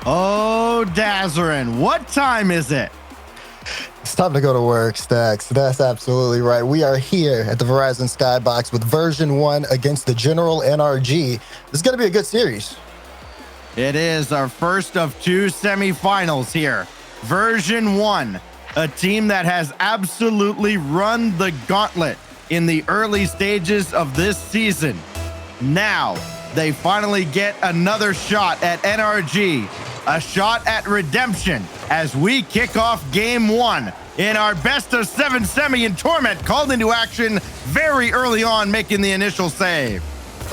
Oh, Dazarin, what time is it? It's time to go to work, Stacks. That's absolutely right. We are here at the Verizon Skybox with version 1 against the General NRG. This is going to be a good series. It is our first of two semifinals here. Version 1, a team that has absolutely run the gauntlet in the early stages of this season. Now, they finally get another shot at NRG, a shot at redemption as we kick off game 1 in our best of 7 semi, and Torment called into action very early on, making the initial save.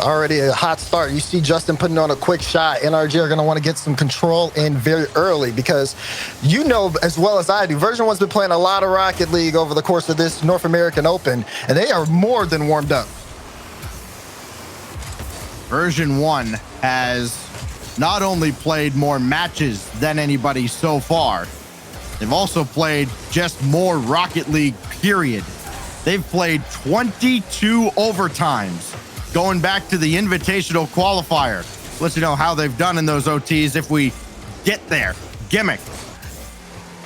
Already a hot start. You see Justin putting on a quick shot. NRG are going to want to get some control in very early because you know as well as I do, Version 1's been playing a lot of Rocket League over the course of this North American Open, and they are more than warmed up. Version 1 has not only played more matches than anybody so far, they've also played just more Rocket League, period. They've played 22 overtimes, going back to the invitational qualifier. Let you know how they've done in those OTs if we get there. Gimmick,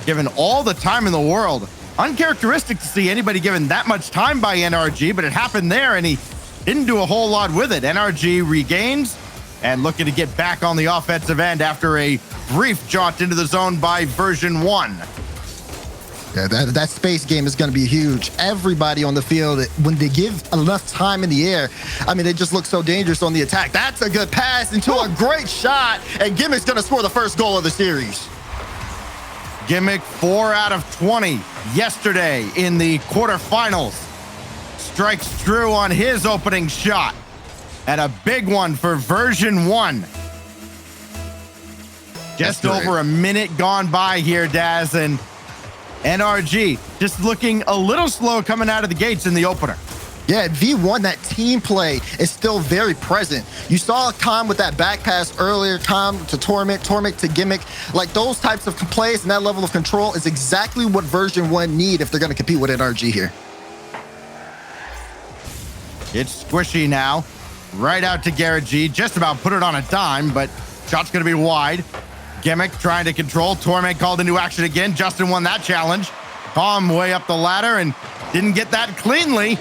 given all the time in the world. Uncharacteristic to see anybody given that much time by NRG, but it happened there and he didn't do a whole lot with it. NRG regains and looking to get back on the offensive end after a brief jaunt into the zone by Version 1. Yeah, that space game is going to be huge. Everybody on the field, when they give enough time in the air, I mean, they just look so dangerous on the attack. That's a good pass into a great shot, and Gimmick's going to score the first goal of the series. Gimmick 4 out of 20 yesterday in the quarterfinals. Strikes true on his opening shot. And a big one for Version 1. Just over a minute gone by here, Daz, and NRG just looking a little slow coming out of the gates in the opener. Yeah, at V1, that team play is still very present. You saw Com with that back pass earlier, Com to Torment, Torment to Gimmick. Like those types of plays and that level of control is exactly what Version 1 need if they're going to compete with NRG here. It's squishy now. Right out to Garrett G. Just about put it on a dime, but shot's going to be wide. Gimmick trying to control. Torment called into action again. Justin won that challenge. Calm way up the ladder and didn't get that cleanly.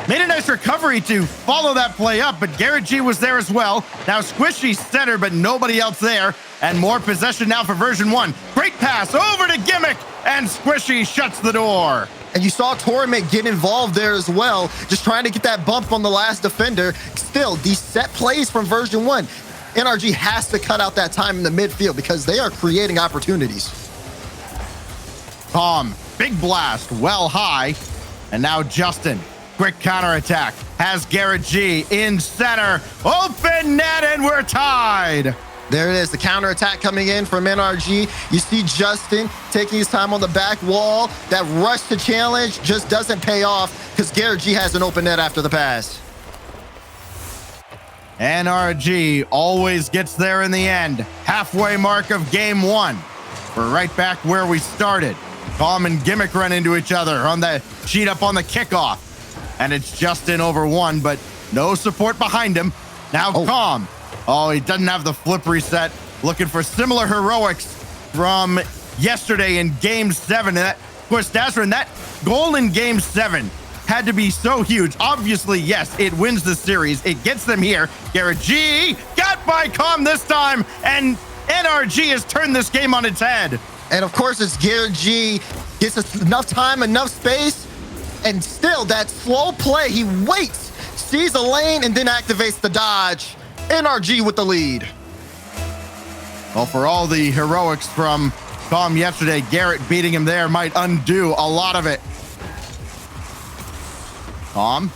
Made a nice recovery to follow that play up, but Garrett G was there as well. Now squishy center, but nobody else there. And more possession now for Version 1. Great pass over to Gimmick, and squishy shuts the door. And you saw Torment get involved there as well, just trying to get that bump on the last defender. Still, these set plays from Version 1. NRG has to cut out that time in the midfield because they are creating opportunities. Calm, big blast, well high. And now Justin, quick counterattack, has Garrett G in center. Open net, and we're tied. There it is, the counterattack coming in from NRG. You see Justin taking his time on the back wall. That rush to challenge just doesn't pay off because Garrett G has an open net after the pass. NRG always gets there in the end. Halfway mark of game 1. We're right back where we started. Calm and Gimmick run into each other on the sheet up on the kickoff. And it's Justin over 1, but no support behind him. Now Calm. Oh, he doesn't have the flip reset. Looking for similar heroics from yesterday in Game 7. And that, of course, Dazarin, that goal in Game 7 had to be so huge. Obviously, yes, it wins the series. It gets them here. Garrett G got by Calm this time, and NRG has turned this game on its head. And of course, it's Garrett G gets us enough time, enough space, and still that slow play. He waits, sees a lane, and then activates the dodge. NRG with the lead. Well, for all the heroics from Calm yesterday, Garrett beating him there might undo a lot of it. Calm.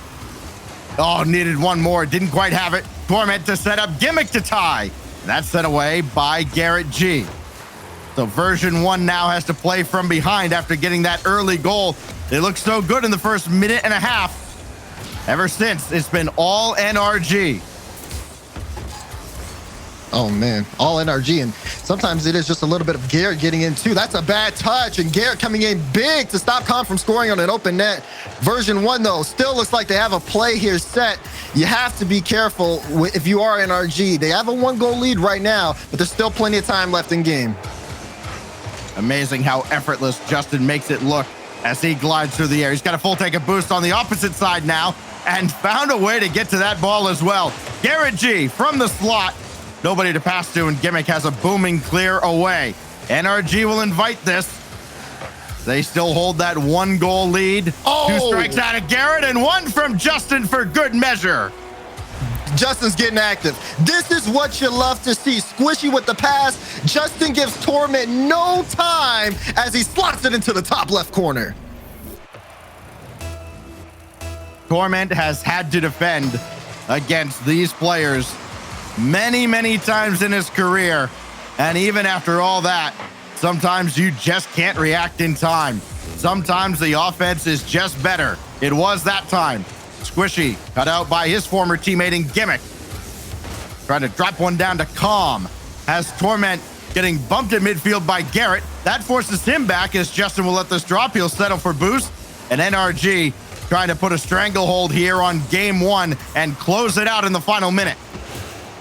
Oh, needed one more. Didn't quite have it. Torment to set up. Gimmick to tie. That's set away by Garrett G. So Version 1 now has to play from behind after getting that early goal. They looked so good in the first minute and a half. Ever since, it's been all NRG. Oh, man, all NRG. And sometimes it is just a little bit of Garrett getting in, too. That's a bad touch. And Garrett coming in big to stop Com from scoring on an open net. Version 1, though, still looks like they have a play here set. you have to be careful if you are NRG. They have a 1-goal lead right now, but there's still plenty of time left in game. Amazing how effortless Justin makes it look as he glides through the air. He's got a full tank of boost on the opposite side now and found a way to get to that ball as well. Garrett G from the slot. Nobody to pass to, and Gimmick has a booming clear away. NRG will invite this. They still hold that 1-goal lead. Oh! 2 strikes out of Garrett and 1 from Justin for good measure. Justin's getting active. This is what you love to see. Squishy with the pass. Justin gives Torment no time as he slots it into the top left corner. Torment has had to defend against these players many, many times in his career. And even after all that, sometimes you just can't react in time. Sometimes the offense is just better. It was that time. Squishy cut out by his former teammate in Gimmick. Trying to drop one down to Calm. Has Torment getting bumped in midfield by Garrett. That forces him back as Justin will let this drop. He'll settle for boost. And NRG trying to put a stranglehold here on game 1 and close it out in the final minute.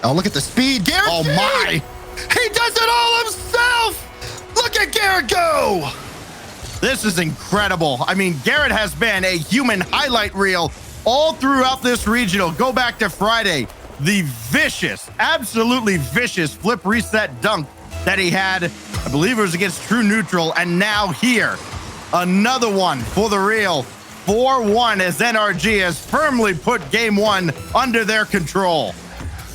Oh, look at the speed. Garrett! Oh, my! He does it all himself! Look at Garrett go! This is incredible. I mean, Garrett has been a human highlight reel all throughout this regional. Go back to Friday. The vicious, absolutely vicious flip reset dunk that he had. I believe it was against True Neutral. And now here, another one for the real. 4-1 as NRG has firmly put game 1 under their control.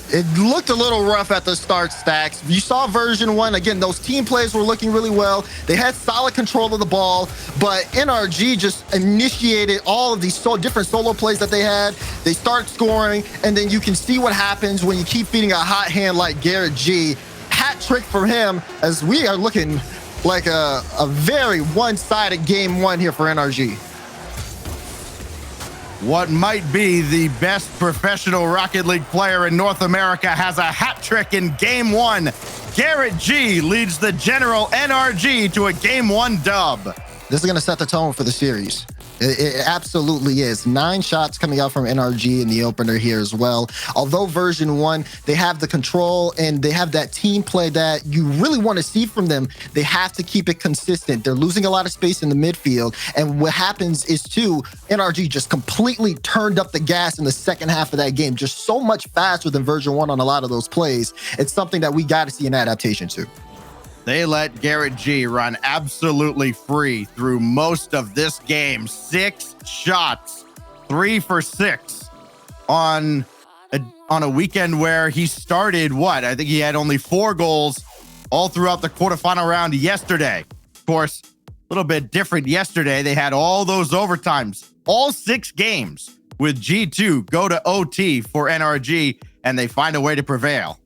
It looked a little rough at the start, Stacks. You saw version 1. Again, those team plays were looking really well. They had solid control of the ball, but NRG just initiated all of these different solo plays that they had. They start scoring, and then you can see what happens when you keep feeding a hot hand like Garrett G. Hat trick for him as we are looking like a very one-sided game 1 here for NRG. What might be the best professional Rocket League player in North America has a hat trick in game 1. Garrett G leads the general NRG to a game 1 dub. This is going to set the tone for the series. It absolutely is. 9 shots coming out from NRG in the opener here as well. Although version 1, they have the control and they have that team play that you really want to see from them. They have to keep it consistent. They're losing a lot of space in the midfield. And what happens is too, NRG just completely turned up the gas in the second half of that game. Just so much faster than version 1 on a lot of those plays. It's something that we got to see an adaptation to. They let Garrett G run absolutely free through most of this game. 6 shots, 3 for 6 on a weekend where he started I think he had only 4 goals all throughout the quarterfinal round yesterday. Of course, a little bit different yesterday. They had all those overtimes, all 6 games with G2 go to OT for NRG, and they find a way to prevail.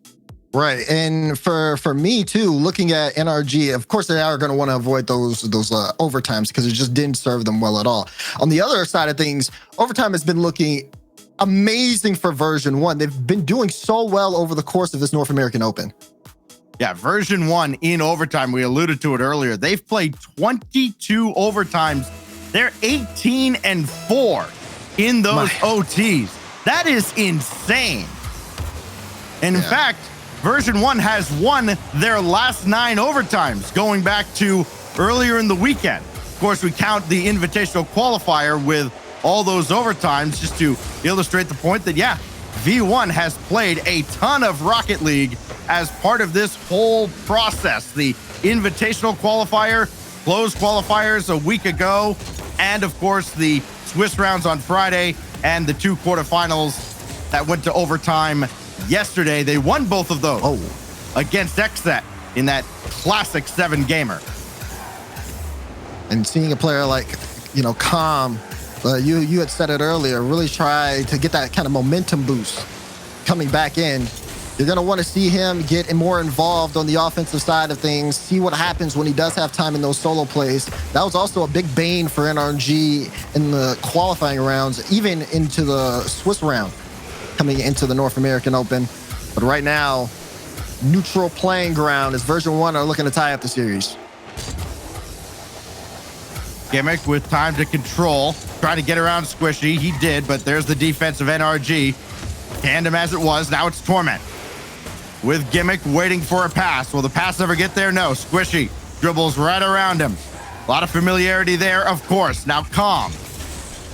Right. And for me, too, looking at NRG, of course, they are going to want to avoid those overtimes because it just didn't serve them well at all. On the other side of things, overtime has been looking amazing for version 1. They've been doing so well over the course of this North American Open. Yeah, version 1 in overtime, we alluded to it earlier. They've played 22 overtimes. They're 18-4 in those OTs. That is insane. And in fact, version 1 has won their last 9 overtimes going back to earlier in the weekend. Of course, we count the invitational qualifier with all those overtimes just to illustrate the point that, yeah, V1 has played a ton of Rocket League as part of this whole process. The invitational qualifier, closed qualifiers a week ago, and of course the Swiss rounds on Friday and the 2 quarterfinals that went to overtime yesterday. They won both of those against XSET in that classic 7-gamer. And seeing a player like, Calm, you had said it earlier, really try to get that kind of momentum boost coming back in. You're going to want to see him get more involved on the offensive side of things, see what happens when he does have time in those solo plays. That was also a big bane for NRG in the qualifying rounds, even into the Swiss round, coming into the North American Open. But right now, neutral playing ground as version 1 are looking to tie up the series. Gimmick with time to control, trying to get around Squishy. He did, but there's the defense of NRG. Tandem as it was, now it's Torment. With Gimmick waiting for a pass. Will the pass ever get there? No. Squishy dribbles right around him. A lot of familiarity there, of course. Now Calm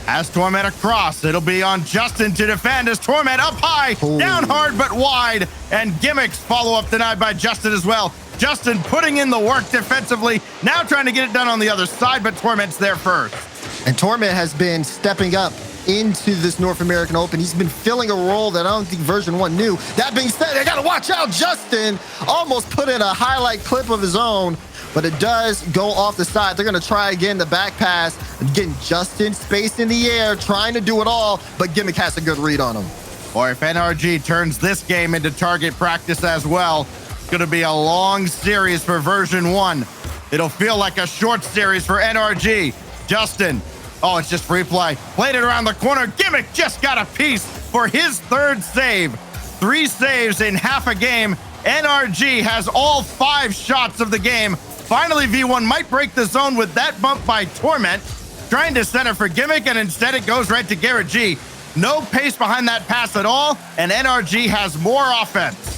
has Torment across. It'll be on Justin to defend as Torment up high, down hard but wide. And Gimmick's follow-up denied by Justin as well. Justin putting in the work defensively, now trying to get it done on the other side, but Torment's there first. And Torment has been stepping up into this North American Open. He's been filling a role that I don't think Version 1 knew. That being said, they got to watch out. Justin almost put in a highlight clip of his own, but it does go off the side. They're going to try again the back pass. Again, Justin space in the air, trying to do it all, but Gimmick has a good read on him. Or if NRG turns this game into target practice as well, it's going to be a long series for Version 1. It'll feel like a short series for NRG. Justin, oh, it's just free play. Played it around the corner. Gimmick just got a piece for his third save. 3 saves in half a game. NRG has all 5 shots of the game. Finally, V1 might break the zone with that bump by Torment. Trying to center for Gimmick, and instead it goes right to Garrett G. No pace behind that pass at all, and NRG has more offense.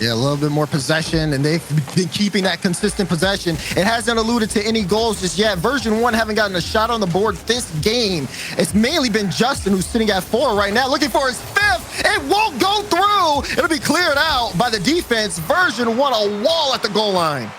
Yeah, a little bit more possession, and they've been keeping that consistent possession. It hasn't alluded to any goals just yet. Version 1 haven't gotten a shot on the board this game. It's mainly been Justin, who's sitting at 4 right now, looking for his 5th. It won't go through. It'll be cleared out by the defense. Version 1, a wall at the goal line.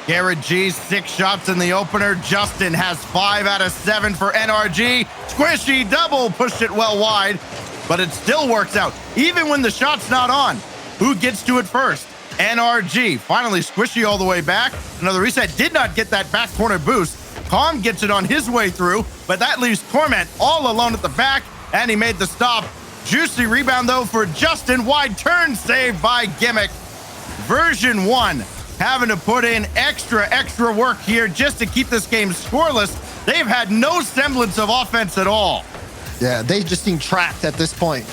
Garrett G, 6 shots in the opener. Justin has 5 out of 7 for NRG. Squishy double pushed it well wide, but it still works out, even when the shot's not on. Who gets to it first? NRG. Finally, Squishy all the way back. Another reset. Did not get that back corner boost. Calm gets it on his way through, but that leaves Torment all alone at the back, and he made the stop. Juicy rebound, though, for Justin. Wide turn save by Gimmick. Version 1 having to put in extra work here just to keep this game scoreless. They've had no semblance of offense at all. Yeah, they just seem trapped at this point.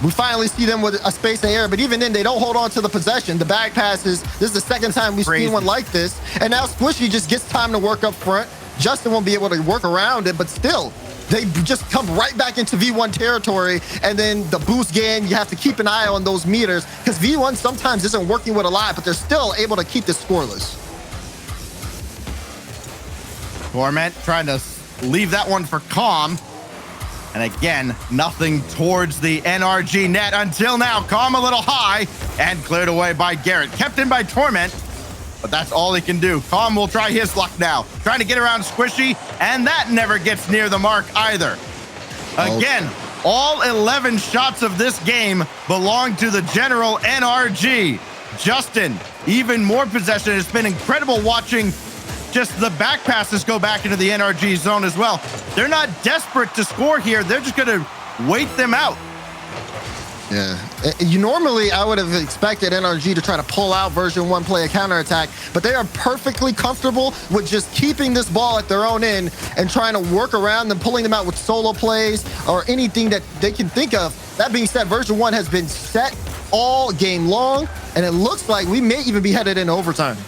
We finally see them with a space in the air, but even then, they don't hold on to the possession. The back passes, this is the second time we've seen one like this. And now Squishy just gets time to work up front. Justin won't be able to work around it, but still, they just come right back into V1 territory. And then the boost gain, you have to keep an eye on those meters because V1 sometimes isn't working with a lot, but they're still able to keep this scoreless. Torment trying to leave that one for Calm. And again, nothing towards the NRG net until now. Calm a little high and cleared away by Garrett. Kept in by Torment, but that's all he can do. Calm will try his luck now. Trying to get around Squishy, and that never gets near the mark either. Again, all 11 shots of this game belong to the general NRG. Justin, even more possession. It's been incredible watching just the back passes go back into the NRG zone as well. They're not desperate to score here. They're just going to wait them out. Yeah. Normally, I would have expected NRG to try to pull out Version 1, play a counterattack, but they are perfectly comfortable with just keeping this ball at their own end and trying to work around them, pulling them out with solo plays or anything that they can think of. That being said, Version 1 has been set all game long, and it looks like we may even be headed into overtime.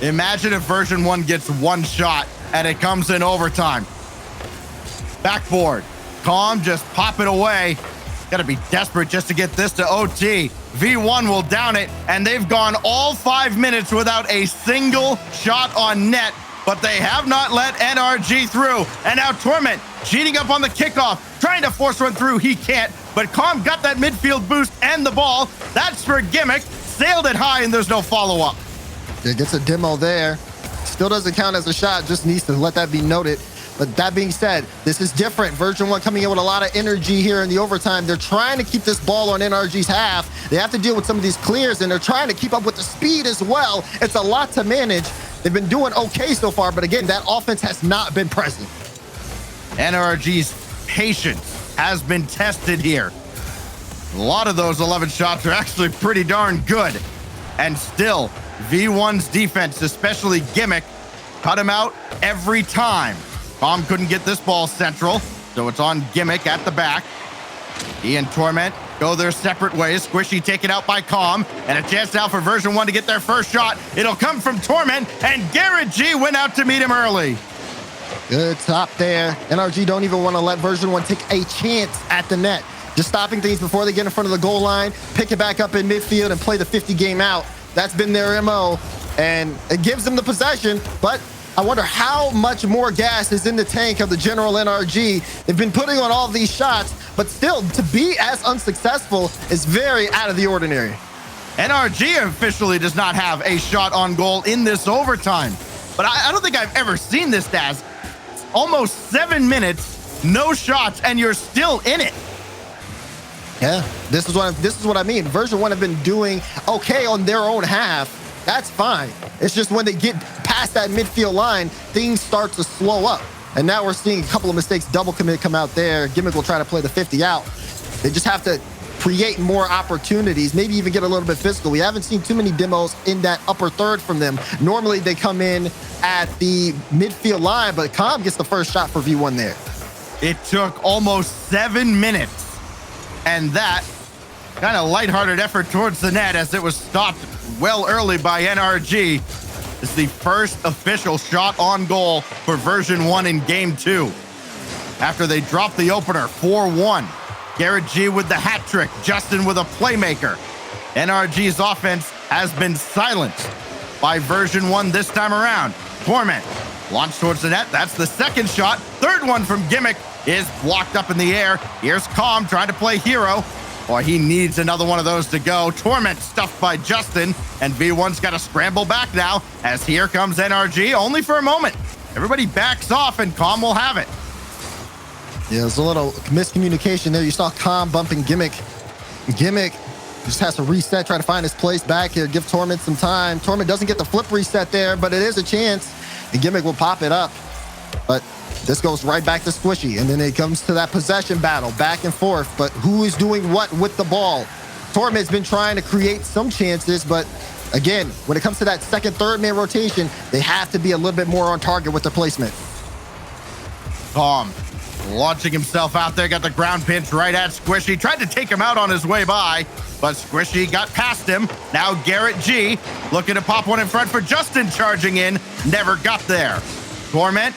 Imagine if Version 1 gets one shot and it comes in overtime. Backboard. Calm, just pop it away. Got to be desperate just to get this to OT. V1 will down it, and they've gone all 5 minutes without a single shot on net, but they have not let NRG through. And now Torment cheating up on the kickoff, trying to force one through. He can't, but Calm got that midfield boost and the ball. That's for Gimmick. Sailed it high, and there's no follow-up. It gets a demo there. Still doesn't count as a shot. Just needs to let that be noted. But that being said, this is different. Version 1 coming in with a lot of energy here in the overtime. They're trying to keep this ball on NRG's half. They have to deal with some of these clears, and they're trying to keep up with the speed as well. It's a lot to manage. They've been doing okay so far, but again, that offense has not been present. NRG's patience has been tested here. A lot of those 11 shots are actually pretty darn good. And still, V1's defense, especially Gimmick, cut him out every time. Calm couldn't get this ball central, so it's on Gimmick at the back. He and Torment go their separate ways. Squishy taken out by Calm, and a chance now for Version 1 to get their first shot. It'll come from Torment, and Garrett G went out to meet him early. Good top there. NRG don't even want to let Version 1 take a chance at the net. Just stopping things before they get in front of the goal line, pick it back up in midfield, and play the 50 game out. That's been their MO, and it gives them the possession, but I wonder how much more gas is in the tank of the General NRG. They've been putting on all these shots, but still, to be as unsuccessful is very out of the ordinary. NRG officially does not have a shot on goal in this overtime, but I don't think I've ever seen this, Daz. Almost 7 minutes, no shots, and you're still in it. Yeah, this is what I mean. Version 1 have been doing okay on their own half. That's fine. It's just when they get past that midfield line, things start to slow up. And now we're seeing a couple of mistakes, double commit come out there. Gimmick will try to play the 50 out. They just have to create more opportunities, maybe even get a little bit physical. We haven't seen too many demos in that upper third from them. Normally they come in at the midfield line, but Calm gets the first shot for V1 there. It took almost 7 minutes. And that kind of lighthearted effort towards the net as it was stopped well early by NRG. It's the first official shot on goal for Version 1 in Game 2. After they dropped the opener 4-1. Garrett G with the hat trick, Justin with a playmaker. NRG's offense has been silenced by Version 1 this time around. Torment launched towards the net. That's the second shot. Third one from Gimmick is blocked up in the air. Here's Calm trying to play hero. Boy, he needs another one of those to go. Torment stuffed by Justin, and V1's got to scramble back now as here comes NRG, only for a moment. Everybody backs off, and Calm will have it. Yeah, there's a little miscommunication there. You saw Calm bumping Gimmick. Gimmick just has to reset, try to find his place back here, give Torment some time. Torment doesn't get the flip reset there, but it is a chance. And Gimmick will pop it up. But this goes right back to Squishy, and then it comes to that possession battle, back and forth. But who is doing what with the ball? Torment's been trying to create some chances, but again, when it comes to that second, third man rotation, they have to be a little bit more on target with their placement. Calm launching himself out there, got the ground pinch right at Squishy. Tried to take him out on his way by, but Squishy got past him. Now Garrett G looking to pop one in front for Justin, charging in. Never got there. Torment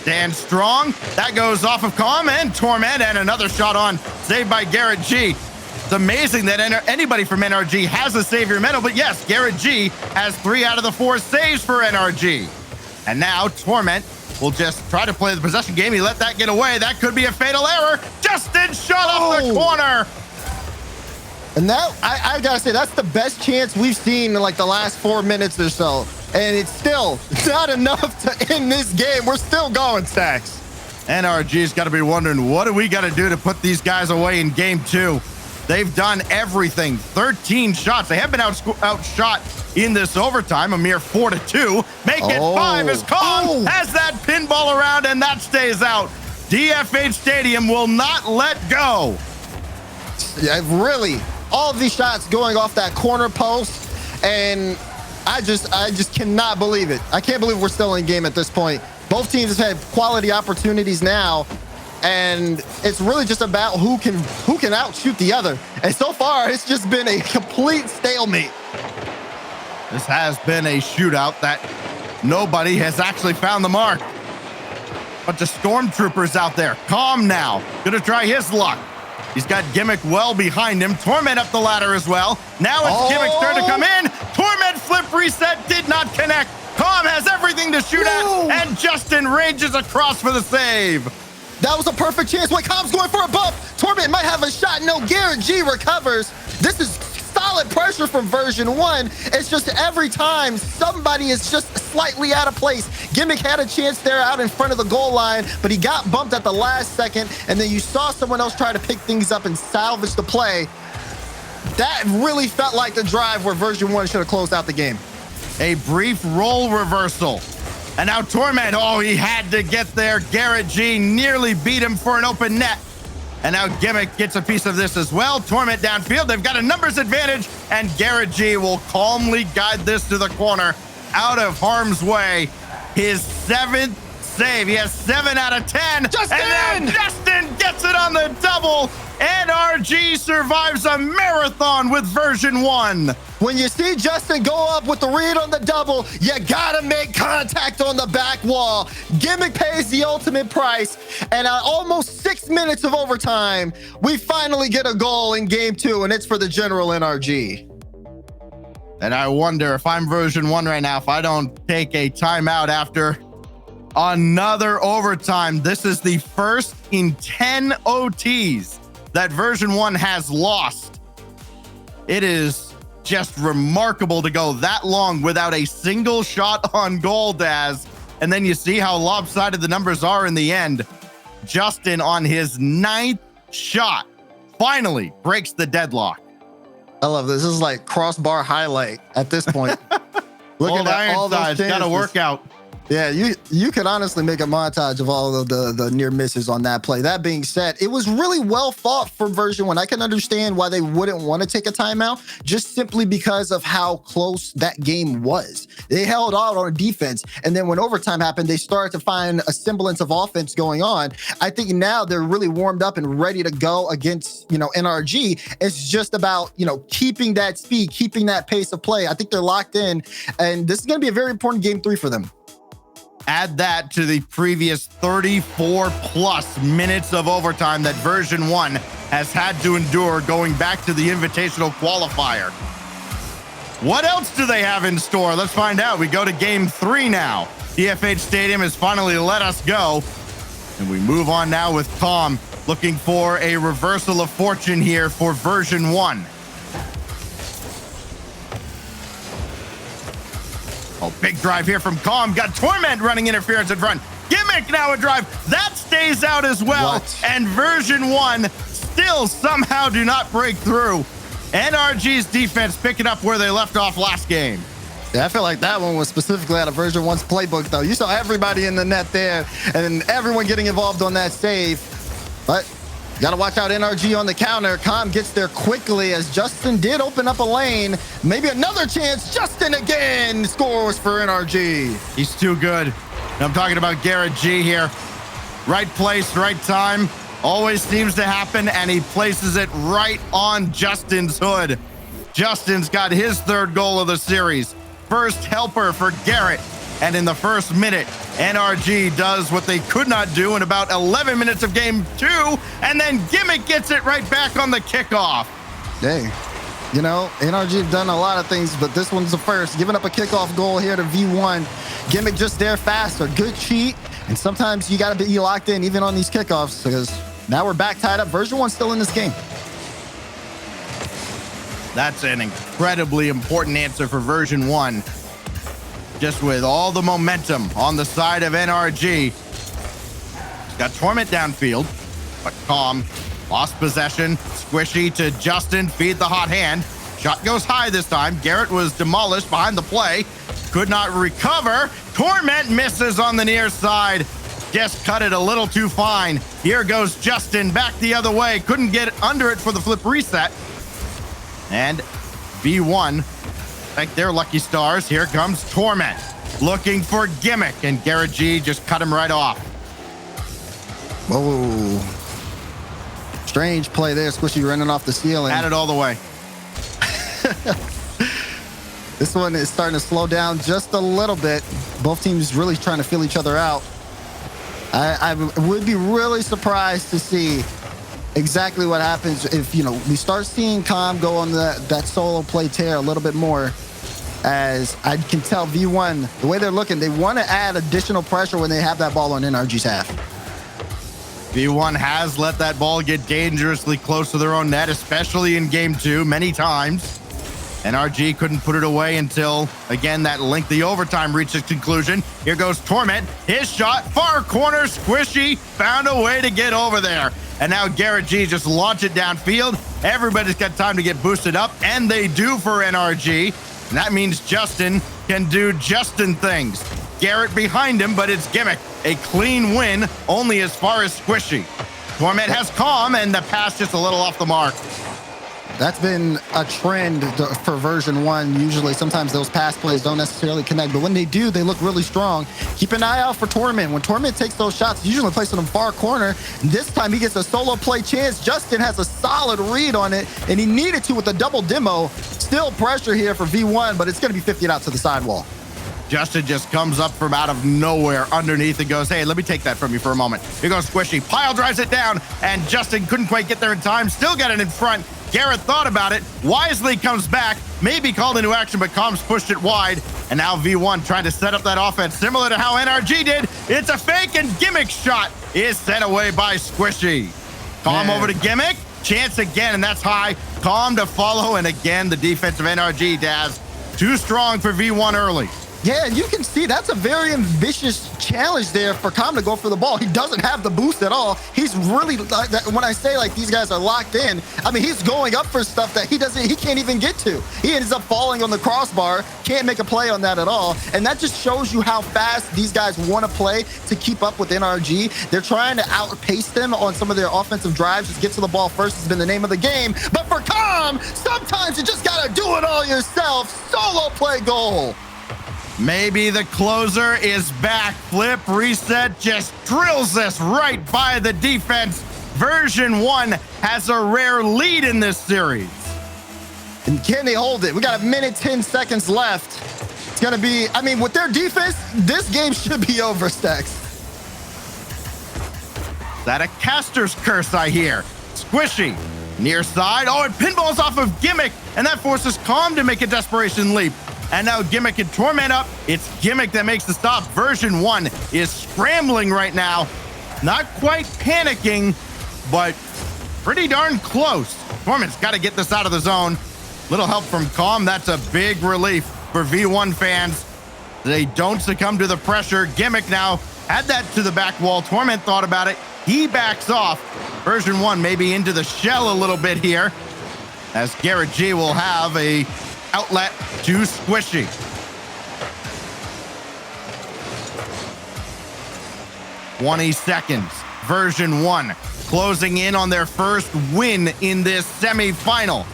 stands strong. That goes off of Calm and Torment, and another shot on, saved by Garrett G. It's amazing that anybody from NRG has a savior medal, but yes, Garrett G has 3 out of the 4 saves for NRG. And now Torment will just try to play the possession game. He let that get away. That could be a fatal error. Justin shot off the corner. And that, I gotta say, that's the best chance we've seen in like the last 4 minutes or so. And it's still not enough to end this game. We're still going, Stacks. NRG's got to be wondering, what do we got to do to put these guys away in Game 2? They've done everything. 13 shots. They have been outshot in this overtime, a mere 4-2. Make it 5 as Calm has that pinball around, and that stays out. DFH Stadium will not let go. Yeah, really, all of these shots going off that corner post, and I just cannot believe it. I can't believe we're still in game at this point. Both teams have had quality opportunities now, and it's really just about who can outshoot the other. And so far, it's just been a complete stalemate. This has been a shootout that nobody has actually found the mark. Bunch of stormtroopers out there. Calm now. Gonna try his luck. He's got Gimmick well behind him. Torment up the ladder as well. Now it's Gimmick's turn to come in. Torment flip reset did not connect. Calm has everything to shoot at, and Justin rages across for the save. That was a perfect chance. Wait, Calm's going for a bump. Torment might have a shot. No, Garrett G recovers. This is solid pressure from Version 1. It's just every time somebody is just slightly out of place. Gimmick had a chance there out in front of the goal line, but he got bumped at the last second, and then you saw someone else try to pick things up and salvage the play. That really felt like the drive where Version 1 should have closed out the game. A brief role reversal. And now Torment, he had to get there. Garrett G nearly beat him for an open net. And now Gimmick gets a piece of this as well. Torment downfield. They've got a numbers advantage, and Garrett G will calmly guide this to the corner out of harm's way. His 7th save. He has 7 out of 10. Justin! And now Justin gets it on the double. NRG survives a marathon with version 1. When you see Justin go up with the read on the double, you gotta make contact on the back wall. Gimmick pays the ultimate price, and at almost 6 minutes of overtime, we finally get a goal in game 2, and it's for the General NRG. And I wonder if I'm version 1 right now, if I don't take a timeout after another overtime. This is the first in 10 OTs that version 1 has lost. It is just remarkable to go that long without a single shot on goal, Daz. And then you see how lopsided the numbers are in the end. Justin on his 9th shot finally breaks the deadlock. I love this. This is like crossbar highlight at this point. Look at all those chances. Got to work out. Yeah, you could honestly make a montage of all of the near misses on that play. That being said, it was really well fought for version 1. I can understand why they wouldn't want to take a timeout, just simply because of how close that game was. They held out on defense, and then when overtime happened, they started to find a semblance of offense going on. I think now they're really warmed up and ready to go against, NRG. It's just about, keeping that speed, keeping that pace of play. I think they're locked in, and this is going to be a very important game 3 for them. Add that to the previous 34 plus minutes of overtime that version 1 has had to endure going back to the invitational qualifier. What else do they have in store? Let's find out. We go to game 3 now. DFH Stadium has finally let us go. And we move on now with Tom, looking for a reversal of fortune here for version 1. Oh, big drive here from Calm. Got Torment running interference in front. Gimmick now a drive. That stays out as well. What? And version 1 still somehow do not break through. NRG's defense picking up where they left off last game. Yeah, I feel like that one was specifically out of version 1's playbook, though. You saw everybody in the net there and everyone getting involved on that save. But got to watch out NRG on the counter. Com gets there quickly as Justin did open up a lane. Maybe another chance. Justin again scores for NRG. He's too good. I'm talking about Garrett G here. Right place, right time. Always seems to happen, and he places it right on Justin's hood. Justin's got his 3rd goal of the series. First helper for Garrett. And in the first minute, NRG does what they could not do in about 11 minutes of game 2, and then Gimmick gets it right back on the kickoff. Hey, NRG have done a lot of things, but this one's the first. Giving up a kickoff goal here to V1. Gimmick just there faster. Good cheat, and sometimes you got to be locked in even on these kickoffs, because now we're back tied up. Version 1 still in this game. That's an incredibly important answer for version 1. Just with all the momentum on the side of NRG. Got Torment downfield, but Calm lost possession. Squishy to Justin, feed the hot hand. Shot goes high this time. Garrett was demolished behind the play. Could not recover. Torment misses on the near side. Just cut it a little too fine. Here goes Justin back the other way. Couldn't get under it for the flip reset. And V1, thank their lucky stars. Here comes Torment, looking for Gimmick, and Garrett G just cut him right off. Whoa. Strange play there. Squishy running off the ceiling. Had it all the way. This one is starting to slow down just a little bit. Both teams really trying to feel each other out. I would be really surprised to see exactly what happens if, we start seeing Com go on that solo play tear a little bit more. As I can tell V1, the way they're looking, they want to add additional pressure when they have that ball on NRG's half. V1 has let that ball get dangerously close to their own net, especially in game 2 many times. NRG couldn't put it away until, again, that lengthy overtime reached its conclusion. Here goes Torment. His shot, far corner, Squishy found a way to get over there. And now Garrett G just launch it downfield. Everybody's got time to get boosted up, and they do for NRG. And that means Justin can do Justin things. Garrett behind him, but it's Gimmick. A clean win, only as far as Squishy. Torment has Calm, and the pass just a little off the mark. That's been a trend for version 1. Usually, sometimes those pass plays don't necessarily connect, but when they do, they look really strong. Keep an eye out for Torment. When Torment takes those shots, he's usually placing them far corner. This time, he gets a solo play chance. Justin has a solid read on it, and he needed to with the double demo. Still pressure here for V1, but it's going to be 50 out to the sidewall. Justin just comes up from out of nowhere underneath and goes, hey, let me take that from you for a moment. Here goes Squishy. Pile drives it down, and Justin couldn't quite get there in time. Still got it in front. Garrett thought about it. Wisely comes back. Maybe called into action, but Combs pushed it wide. And now V1 trying to set up that offense similar to how NRG did. It's a fake, and Gimmick shot is sent away by Squishy. Calm over to Gimmick. Chance again, and that's high. Calm to follow, and again, the defense of NRG, Daz. Too strong for V1 early. Yeah, and you can see that's a very ambitious challenge there for Calm to go for the ball. He doesn't have the boost at all. He's really, when I say like these guys are locked in, I mean, he's going up for stuff that he can't even get to. He ends up falling on the crossbar, can't make a play on that at all. And that just shows you how fast these guys want to play to keep up with NRG. They're trying to outpace them on some of their offensive drives. Just get to the ball first has been the name of the game. But for Calm, sometimes you just got to do it all yourself. Solo play goal. Maybe the closer is back. Flip reset just drills this right by the defense. Version 1 has a rare lead in this series. And can they hold it? We got a minute, 10 seconds left. It's going to be, I mean, with their defense, this game should be over, Stacks. That a caster's curse, I hear. Squishy, near side. Oh, it pinballs off of Gimmick, and that forces Calm to make a desperation leap. And now Gimmick and Torment up. It's Gimmick that makes the stop. Version 1 is scrambling right now. Not quite panicking, but pretty darn close. Torment's got to get this out of the zone. Little help from Calm. That's a big relief for V1 fans. They don't succumb to the pressure. Gimmick now had that to the back wall. Torment thought about it. He backs off. Version 1 maybe into the shell a little bit here, as Garrett G will have a outlet to Squishy. "20 seconds. Version 1 closing in on their first win in this semifinal.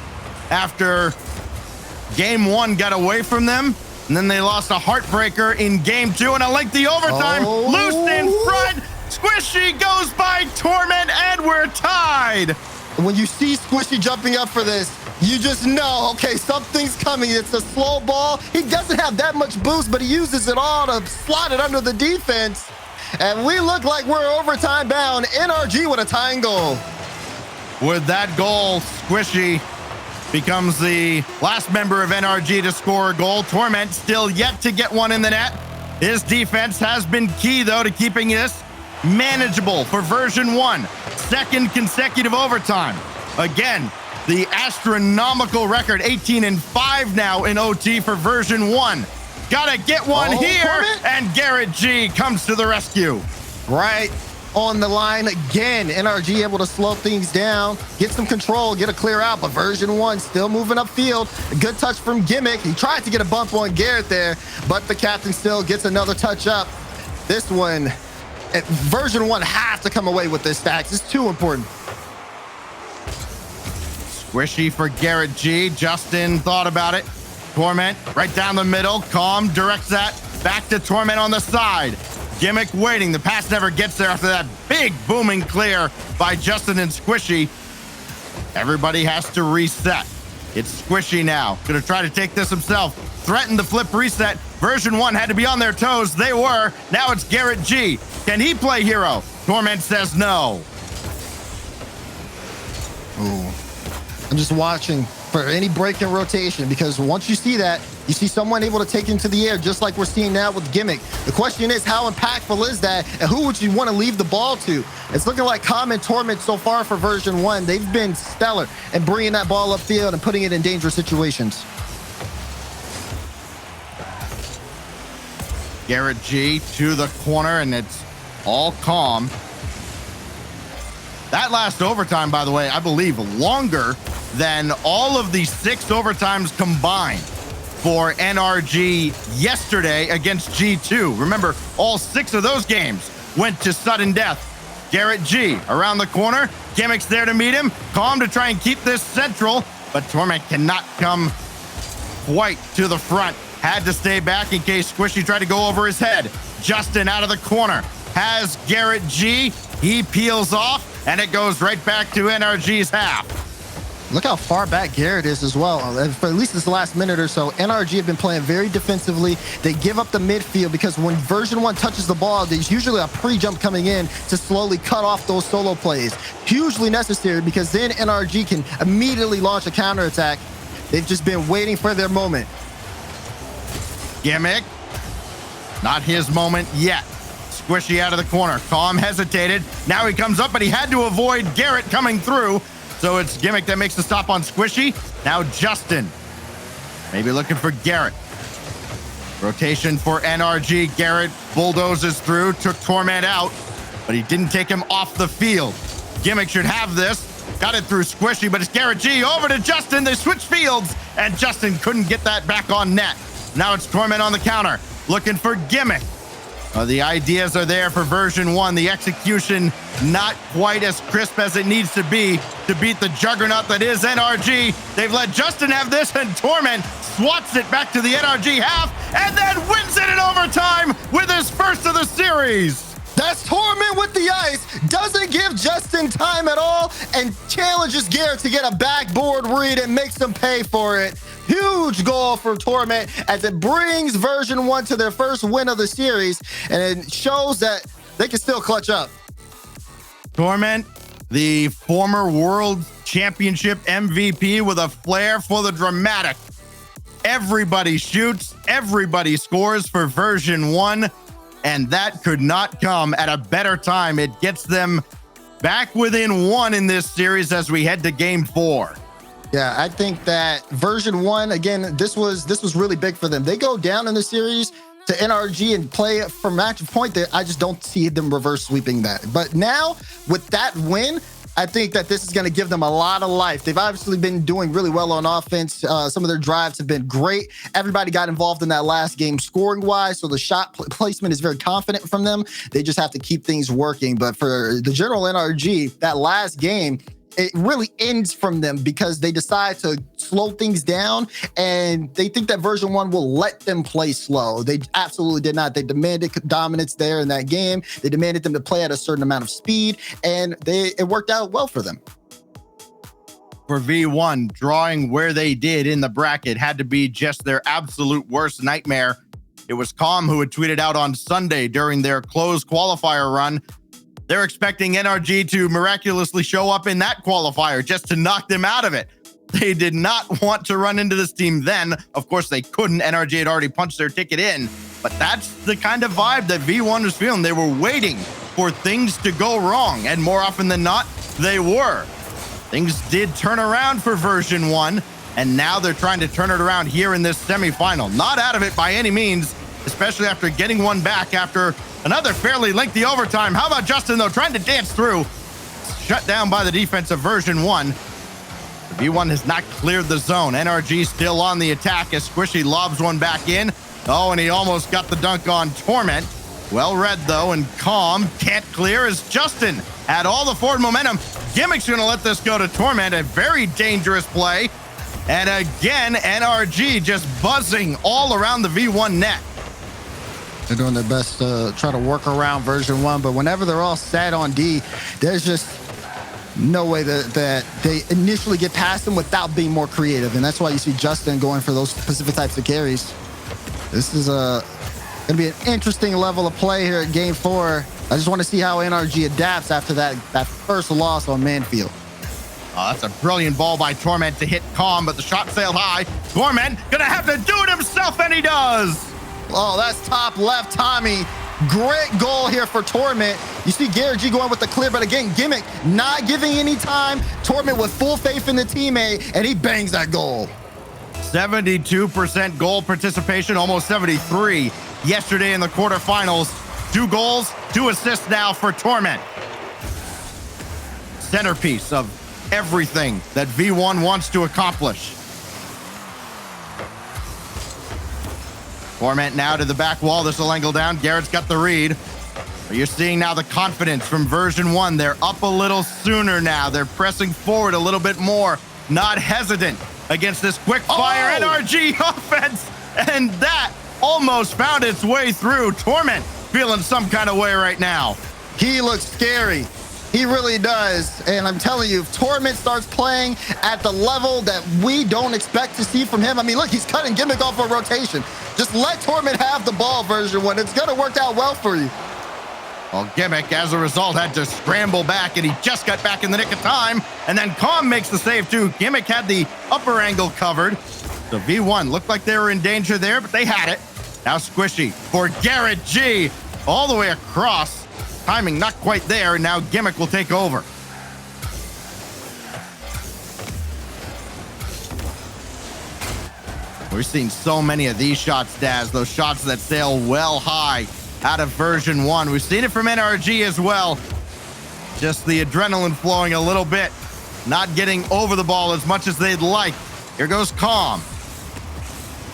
After game 1 got away from them, and then they lost a heartbreaker in game 2 and a lengthy overtime. Loose in front. Squishy goes by Torment, and we're tied. When you see Squishy jumping up for this, you just know, okay, something's coming. It's a slow ball. He doesn't have that much boost, but he uses it all to slot it under the defense. And we look like we're overtime bound. NRG with a tying goal. With that goal, Squishy becomes the last member of NRG to score a goal. Torment still yet to get one in the net. His defense has been key, though, to keeping this manageable for Version 1. Second consecutive overtime. Again, the astronomical record, 18-5 now in OT for Version 1. Gotta get one here, and Garrett G comes to the rescue. Right on the line again. NRG able to slow things down, get some control, get a clear out, but Version 1 still moving upfield. A good touch from Gimmick. He tried to get a bump on Garrett there, but the captain still gets another touch up. This one, Version 1 has to come away with this, Stacks. It's too important. Squishy for Garrett G. Justin thought about it. Torment right down the middle. Calm directs that back to Torment on the side. Gimmick waiting. The pass never gets there after that big booming clear by Justin and Squishy. Everybody has to reset. It's Squishy now. Gonna try to take this himself. Threatened the flip reset. Version 1 had to be on their toes. They were. Now it's Garrett G. Can he play hero? Torment says no. Ooh. I'm just watching for any break in rotation, because once you see that, you see someone able to take into the air, just like we're seeing now with Gimmick. The question is, how impactful is that, and who would you want to leave the ball to? It's looking like Calm and Torment so far for Version 1. They've been stellar in bringing that ball upfield and putting it in dangerous situations. Garrett G to the corner, and it's all Calm. That last overtime, by the way, I believe longer than all of the 6 overtimes combined for NRG yesterday against G2. Remember, all 6 of those games went to sudden death. Garrett G around the corner. Gimmick's there to meet him. Calm to try and keep this central. but Torment cannot come quite to the front. Had to stay back in case Squishy tried to go over his head. Justin out of the corner has Garrett G. He peels off, and it goes right back to NRG's half. Look how far back Garrett is as well. For at least this last minute or so, NRG have been playing very defensively. They give up the midfield because when version 1 touches the ball, there's usually a pre-jump coming in to slowly cut off those solo plays. Hugely necessary because then NRG can immediately launch a counterattack. They've just been waiting for their moment. Gimmick. Not his moment yet. Squishy out of the corner. Calm hesitated. Now he comes up, but he had to avoid Garrett coming through. So it's Gimmick that makes the stop on Squishy. Now Justin. Maybe looking for Garrett. Rotation for NRG. Garrett bulldozes through, took Torment out, but he didn't take him off the field. Gimmick should have this. Got it through Squishy, but it's Garrett G over to Justin. They switch fields, and Justin couldn't get that back on net. Now it's Torment on the counter, looking for Gimmick. The ideas are there for version 1. The execution not quite as crisp as it needs to be to beat the juggernaut that is NRG. They've let Justin have this, and Torment swats it back to the NRG half and then wins it in overtime with his first of the series. That's Torment with the ice. Doesn't give Justin time at all and challenges Garrett to get a backboard read and makes him pay for it. Huge goal for Torment as it brings version 1 to their first win of the series, and it shows that they can still clutch up. Torment, the former World Championship MVP with a flair for the dramatic. Everybody shoots, everybody scores for version 1, and that could not come at a better time. It gets them back within 1 in this series as we head to game 4. Yeah, I think that version 1, again, this was really big for them. They go down in the series to NRG and play for match point there. I just don't see them reverse sweeping that. But now with that win, I think that this is going to give them a lot of life. They've obviously been doing really well on offense. Some of their drives have been great. Everybody got involved in that last game scoring wise. So the shot placement is very confident from them. They just have to keep things working. But for the general NRG, that last game, it really ends from them because they decide to slow things down and they think that version 1 will let them play slow. They absolutely did not. They demanded dominance there in that game. They demanded them to play at a certain amount of speed, and it worked out well for them. For V1, drawing where they did in the bracket had to be just their absolute worst nightmare. It was Calm who had tweeted out on Sunday during their closed qualifier run. They're expecting NRG to miraculously show up in that qualifier just to knock them out of it. They did not want to run into this team then. Of course, they couldn't. NRG had already punched their ticket in. But that's the kind of vibe that V1 was feeling. They were waiting for things to go wrong. And more often than not, they were. Things did turn around for version 1. And now they're trying to turn it around here in this semifinal. Not out of it by any means, especially after getting one back after another fairly lengthy overtime. How about Justin, though, trying to dance through? Shut down by the defense of version 1. The V1 has not cleared the zone. NRG still on the attack as Squishy lobs one back in. Oh, and he almost got the dunk on Torment. Well read, though, and Calm can't clear as Justin had all the forward momentum. Gimmick's going to let this go to Torment. A very dangerous play. And again, NRG just buzzing all around the V1 net. They're doing their best to try to work around version 1, but whenever they're all set on D, there's just no way that they initially get past them without being more creative, and that's why you see Justin going for those specific types of carries. This is going to be an interesting level of play here at Game 4. I just want to see how NRG adapts after that first loss on Manfield. Oh, that's a brilliant ball by Torment to hit Calm, but the shot sailed high. Torment gonna have to do it himself, and he does. Oh, that's top left, Tommy. Great goal here for Torment. You see Garrett G going with the clear, but again, Gimmick not giving any time. Torment with full faith in the teammate, and he bangs that goal. 72% goal participation, almost 73 yesterday in the quarterfinals. 2 goals, 2 assists now for Torment. Centerpiece of everything that V1 wants to accomplish. Torment now to the back wall. This will angle down. Garrett's got the read. But you're seeing now the confidence from version 1. They're up a little sooner now. They're pressing forward a little bit more. not hesitant against this quick fire NRG offense. And that almost found its way through. Torment feeling some kind of way right now. He looks scary. He really does. And I'm telling you, if Torment starts playing at the level that we don't expect to see from him, I mean, look, he's cutting Gimmick off a rotation. Just let Torment have the ball, version 1. It's going to work out well for you. Well, Gimmick, as a result, had to scramble back, and he just got back in the nick of time. And then Calm makes the save, too. Gimmick had the upper angle covered. So V1 looked like they were in danger there, but they had it. Now Squishy for Garrett G. All the way across. Timing not quite there, and now Gimmick will take over. We're seeing so many of these shots, Daz. Those shots that sail well high out of version 1. We've seen it from NRG as well. Just the adrenaline flowing a little bit. Not getting over the ball as much as they'd like. Here goes Calm.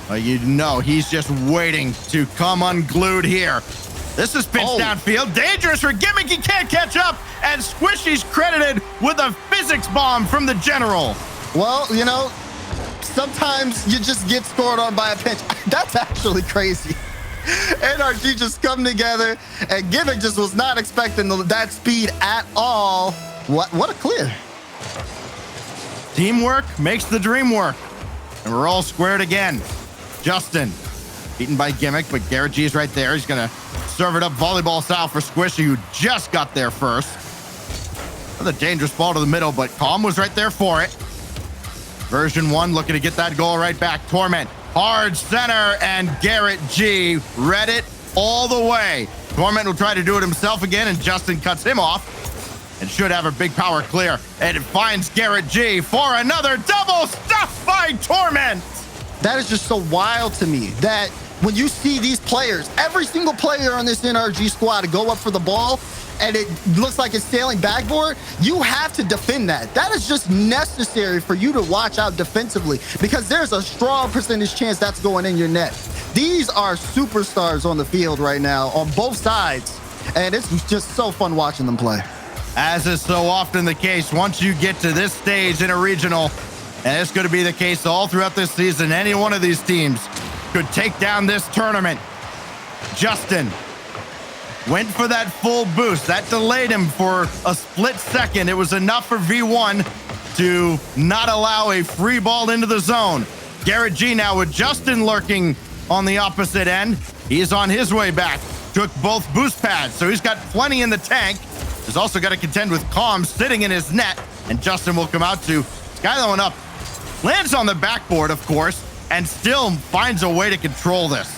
Well, you know, he's just waiting to come unglued here. This is pitched downfield. Dangerous for Gimmick. He can't catch up. And Squishy's credited with a physics bomb from the general. Well, you know, sometimes you just get scored on by a pinch. That's actually crazy. NRG just come together, and Gimmick just was not expecting that speed at all. What a clear. Teamwork makes the dream work. And we're all squared again. Justin, beaten by Gimmick, but Garrett G is right there. He's going to serve it up volleyball style for Squishy, who just got there first. Another dangerous ball to the middle, but Calm was right there for it. Version 1 looking to get that goal right back. Torment, hard center, and Garrett G read it all the way. Torment will try to do it himself again, and Justin cuts him off. And should have a big power clear. And it finds Garrett G for another double stuff by Torment. That is just so wild to me that when you see these players, every single player on this NRG squad go up for the ball and it looks like it's sailing backboard, you have to defend that. That is just necessary for you to watch out defensively because there's a strong percentage chance that's going in your net. These are superstars on the field right now on both sides, and it's just so fun watching them play. As is so often the case, once you get to this stage in a regional, and it's going to be the case all throughout this season, any one of these teams could take down this tournament. Justin went for that full boost. That delayed him for a split second. It was enough for V1 to not allow a free ball into the zone. Garrett G now with Justin lurking on the opposite end. He's on his way back. Took both boost pads, so he's got plenty in the tank. He's also got to contend with Calm sitting in his net, and Justin will come out to Skyloing up. Lands on the backboard, of course, and still finds a way to control this.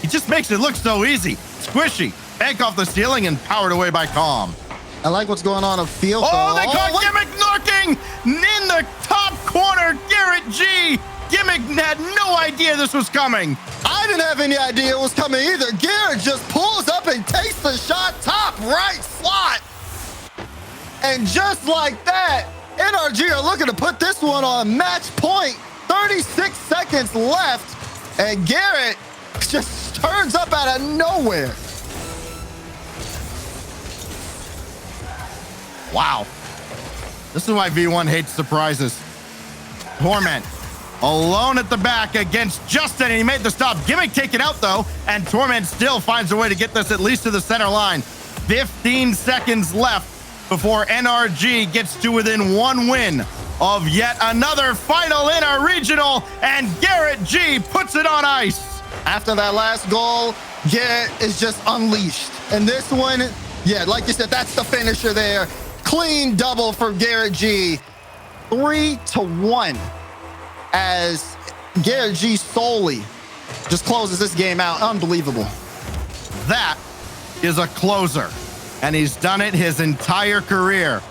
He just makes it look so easy. Squishy, bank off the ceiling and powered away by Calm. I like what's going on field. Oh, they caught Gimmick lurking in the top corner. Garrett G. Gimmick had no idea this was coming. I didn't have any idea it was coming either. Garrett just pulls up and takes the shot top right slot. And just like that, NRG are looking to put this one on match point. 36 seconds left, and Garrett just turns up out of nowhere. Wow. This is why V1 hates surprises. Torment alone at the back against Justin, and he made the stop. Gimmick taken out, though, and Torment still finds a way to get this at least to the center line. 15 seconds left before NRG gets to within one win of yet another final in our regional, and Garrett G puts it on ice. After that last goal, Garrett is just unleashed. And this one, yeah, like you said, that's the finisher there. Clean double for Garrett G. 3-1 as Garrett G solely just closes this game out. Unbelievable. That is a closer, and he's done it his entire career.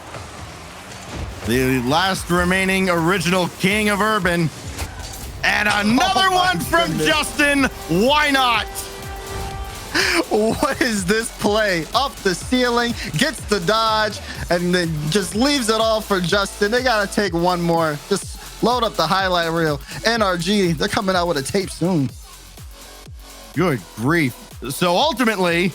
The last remaining original king of Urban. And another one from goodness. Justin. Why not? What is this play? Up the ceiling, gets the dodge, and then just leaves it all for Justin. They got to take one more. Just load up the highlight reel. NRG, they're coming out with a tape soon. Good grief. So ultimately,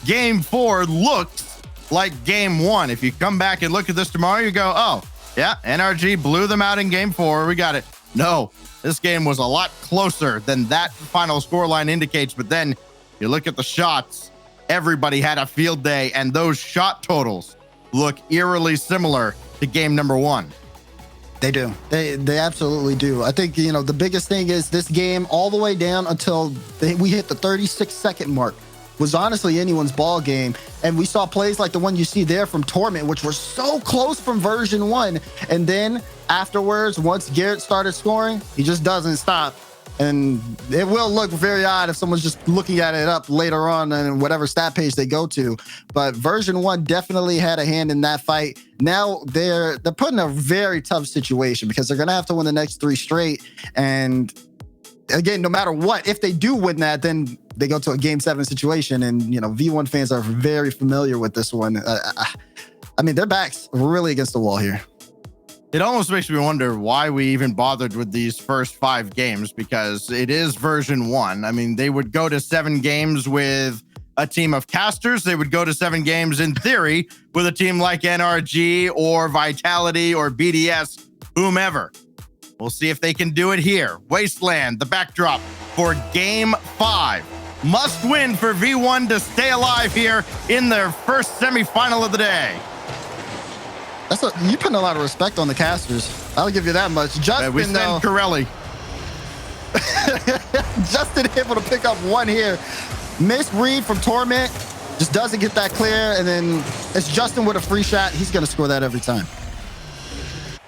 game 4 looks like game 1. If you come back and look at this tomorrow, you go, oh, Yeah, NRG blew them out in game 4. We got it. No, this game was a lot closer than that final scoreline indicates. But then you look at the shots, everybody had a field day, and those shot totals look eerily similar to game number 1. They do. They absolutely do. I think, you know, the biggest thing is this game all the way down until we hit the 36-second mark was honestly anyone's ball game. And we saw plays like the one you see there from Torment, which were so close from version 1. And then afterwards, once Garrett started scoring, he just doesn't stop. And it will look very odd if someone's just looking at it up later on in whatever stat page they go to. But version 1 definitely had a hand in that fight. Now they're put in a very tough situation because they're going to have to win the next 3 straight. And again, no matter what, if they do win that, then they go to a game 7 situation. And, you know, V1 fans are very familiar with this one. I mean, their back's really against the wall here. It almost makes me wonder why we even bothered with these first 5 games, because it is version 1. I mean, they would go to 7 games with a team of casters. They would go to 7 games in theory with a team like NRG or Vitality or BDS, whomever. We'll see if they can do it here. Wasteland, the backdrop for game 5. Must win for V1 to stay alive here in their first semifinal of the day. You're putting a lot of respect on the casters. I'll give you that much. Justin, we send Corelli. Justin able to pick up 1 here. Misread from Torment. Just doesn't get that clear. And then it's Justin with a free shot. He's going to score that every time.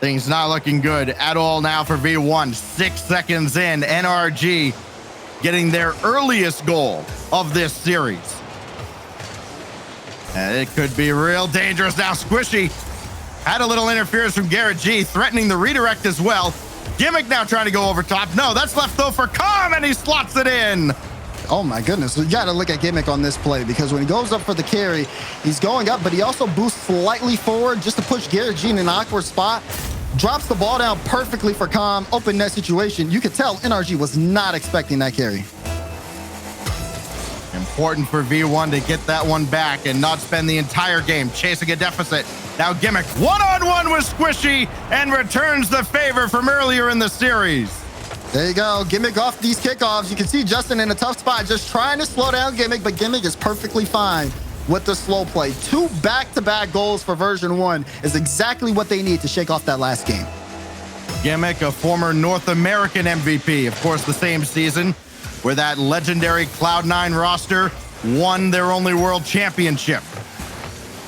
Things not looking good at all now for V1. 6 seconds in. NRG getting their earliest goal of this series. And it could be real dangerous now. Squishy had a little interference from Garrett G, threatening the redirect as well. Gimmick now trying to go over top. No, that's left though for Calm, and he slots it in. Oh my goodness. You got to look at Gimmick on this play, because when he goes up for the carry, he's going up, but he also boosts slightly forward just to push Garrett G in an awkward spot. Drops the ball down perfectly for Calm. Open net situation. You could tell NRG was not expecting that carry. Important for V1 to get that one back and not spend the entire game chasing a deficit. Now Gimmick one-on-one with Squishy and returns the favor from earlier in the series. There you go. Gimmick off these kickoffs. You can see Justin in a tough spot, just trying to slow down Gimmick, but Gimmick is perfectly fine with the slow play. 2 back-to-back goals for version 1 is exactly what they need to shake off that last game. Gimmick, a former North American MVP, of course, the same season where that legendary Cloud9 roster won their only World Championship.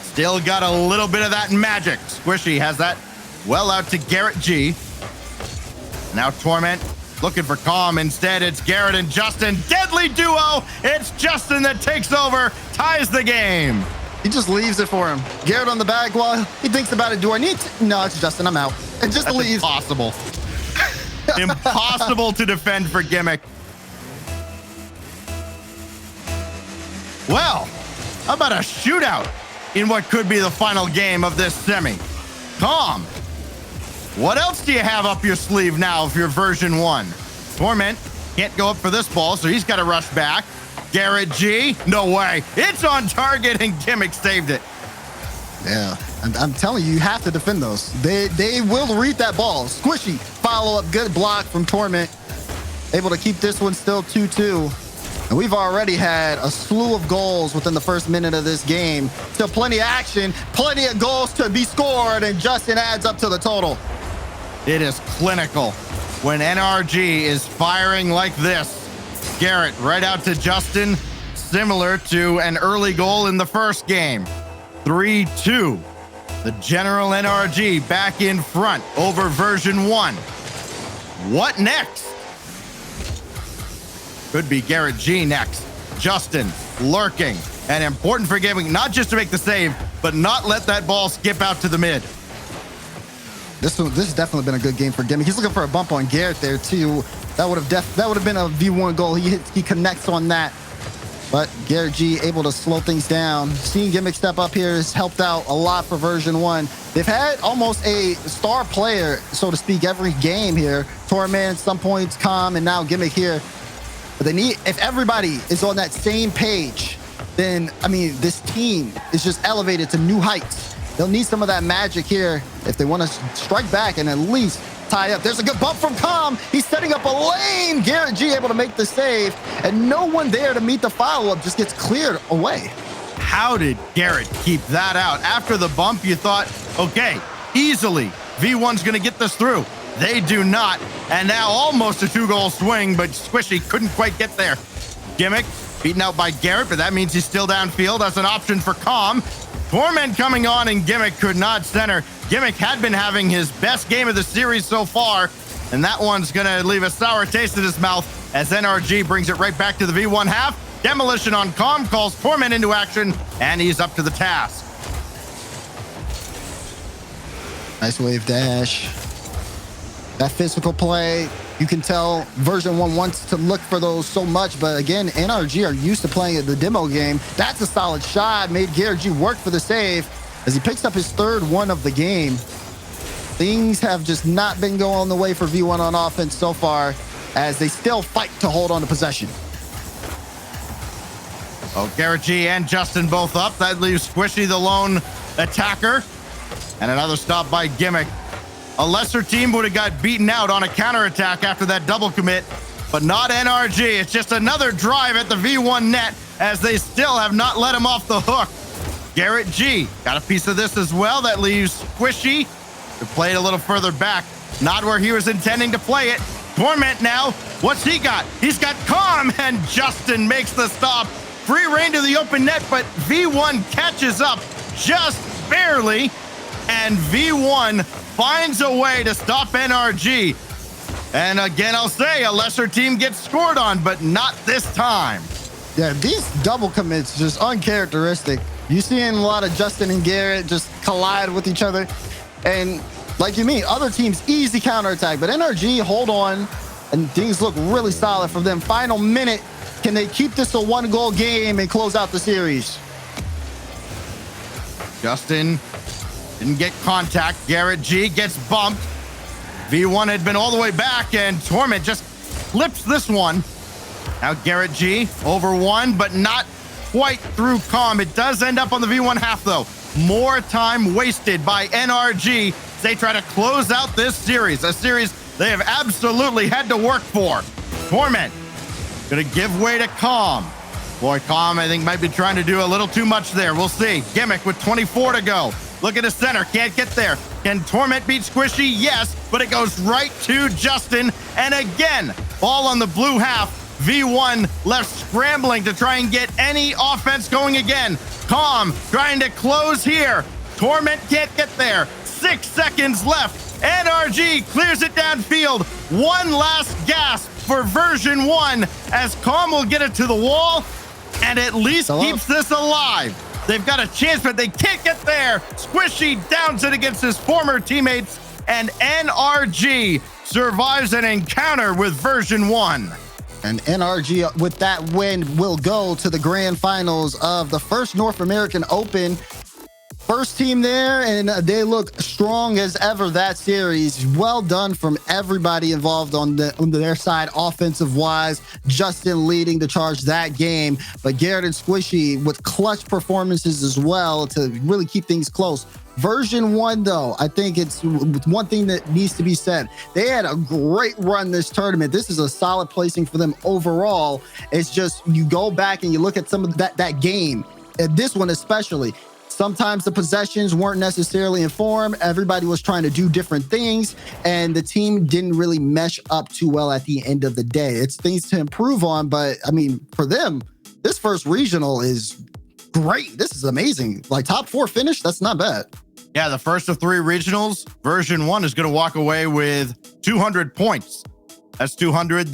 Still got a little bit of that magic. Squishy has that well out to Garrett G. Now Torment looking for Calm. Instead, it's Garrett and Justin. Deadly duo. It's Justin that takes over, ties the game. He just leaves it for him. Garrett on the back wall. He thinks about it. Do I need to? No, it's Justin. I'm out. And just leaves. Impossible. Impossible to defend for Gimmick. Well, how about a shootout in what could be the final game of this semi? Calm, what else do you have up your sleeve now if you're version 1? Torment can't go up for this ball, so he's got to rush back. Garrett G, no way. It's on target, and Gimmick saved it. Yeah, I'm telling you, you have to defend those. They will read that ball. Squishy, follow-up, good block from Torment. Able to keep this one still 2-2. And we've already had a slew of goals within the first minute of this game. Still plenty of action, plenty of goals to be scored, and Justin adds up to the total. It is clinical when NRG is firing like this. Garrett right out to Justin, similar to an early goal in the first game. 3-2. The general NRG back in front over version 1. What next? Could be Garrett G next. Justin lurking, and important for Gimmick not just to make the save, but not let that ball skip out to the mid. This has definitely been a good game for Gimmick. He's looking for a bump on Garrett there too. That would have been a V1 goal. He connects on that. But Garrett G able to slow things down. Seeing Gimmick step up here has helped out a lot for version 1. They've had almost a star player, so to speak, every game here. Torment, some points, Calm, and now Gimmick here. But they need, if everybody is on that same page, then, I mean, this team is just elevated to new heights. They'll need some of that magic here if they want to strike back and at least tie up. There's a good bump from Calm. He's setting up a lane. Garrett G able to make the save, and no one there to meet the follow-up, just gets cleared away. How did Garrett keep that out? After the bump, you thought, okay, easily, V1's going to get this through. They do not, and now almost a 2-goal swing, but Squishy couldn't quite get there. Gimmick beaten out by Garrett, but that means he's still downfield as an option for Calm. Torment coming on, and Gimmick could not center. Gimmick had been having his best game of the series so far, and that one's going to leave a sour taste in his mouth as NRG brings it right back to the V1 half. Demolition on Calm calls Torment into action, and he's up to the task. Nice wave dash. That physical play, you can tell Version 1 wants to look for those so much, but again, NRG are used to playing at the demo game. That's a solid shot, made Garrett G work for the save as he picks up his third one of the game. Things have just not been going the way for V1 on offense so far, as they still fight to hold on to possession. Oh, Garrett G and Justin both up. That leaves Squishy the lone attacker. And another stop by Gimmick. A lesser team would have got beaten out on a counterattack after that double commit, but not NRG. It's just another drive at the V1 net as they still have not let him off the hook. Garrett G got a piece of this as well. That leaves Squishy to play it a little further back. Not where he was intending to play it. Torment now. What's he got? He's got Calm, and Justin makes the stop. Free rein to the open net, but V1 catches up just barely, and V1 finds a way to stop NRG. And again, I'll say a lesser team gets scored on, but not this time. Yeah, these double commits just uncharacteristic. You seeing a lot of Justin and Garrett just collide with each other, and like you mean, other teams easy counterattack, but NRG hold on, and things look really solid from them. Final minute, can they keep this a 1-goal game and close out the series? Justin didn't get contact. Garrett G gets bumped. V1 had been all the way back, and Torment just flips this one. Now Garrett G over one, but not quite through Calm. It does end up on the V1 half, though. More time wasted by NRG as they try to close out this series, a series they have absolutely had to work for. Torment gonna give way to Calm. Boy, Calm, I think, might be trying to do a little too much there. We'll see. Gimmick with 24 to go. Look at the center. Can't get there. Can Torment beat Squishy? Yes, but it goes right to Justin. And again, all on the blue half. V1 left scrambling to try and get any offense going again. Calm trying to close here. Torment can't get there. 6 seconds left. NRG clears it downfield. One last gasp for Version 1 as Calm will get it to the wall and at least keeps this alive. They've got a chance, but they can't get there. Squishy downs it against his former teammates, and NRG survives an encounter with Version 1. And NRG, with that win, will go to the grand finals of the first North American Open. First team there, and they look strong as ever that series. Well done from everybody involved on their side, offensive-wise. Justin leading the charge that game, but Garrett and Squishy with clutch performances as well to really keep things close. Version 1, though, I think it's one thing that needs to be said. They had a great run this tournament. This is a solid placing for them overall. It's just you go back and you look at some of that game, and this one especially. Sometimes the possessions weren't necessarily in form. Everybody was trying to do different things, and the team didn't really mesh up too well at the end of the day. It's things to improve on, but I mean, for them, this first regional is great. This is amazing. Like top 4 finish, that's not bad. Yeah, the first of 3 regionals, Version 1 is going to walk away with 200 points. That's 200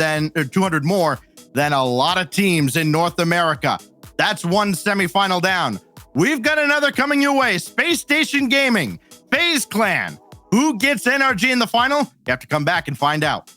more than a lot of teams in North America. That's one semifinal down. We've got another coming your way. Space Station Gaming, FaZe Clan. Who gets NRG in the final? You have to come back and find out.